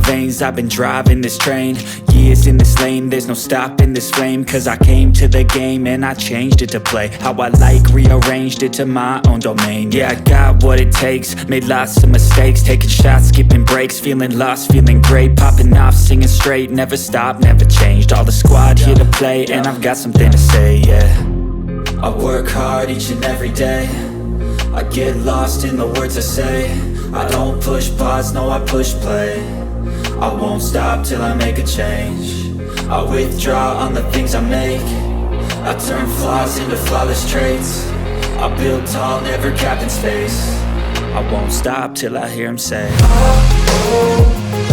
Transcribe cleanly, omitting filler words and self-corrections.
veins, I've been driving this train. Years in this lane, there's no stopping this flame. Cause I came to the game and I changed it to play how I like, rearranged it to my own domain. Yeah, I got what it takes, made lots of mistakes, taking shots, skipping breaks, feeling lost, feeling great, popping off, singing straight, never stopped, never changed. All the squad here to play, and I've got something to say, yeah. I work hard each and every day, I get lost in the words I say. I don't push pause, no I push play. I won't stop till I make a change. I withdraw on the things I make. I turn flaws into flawless traits. I build tall, never capped in space. I won't stop till I hear him say, oh, oh.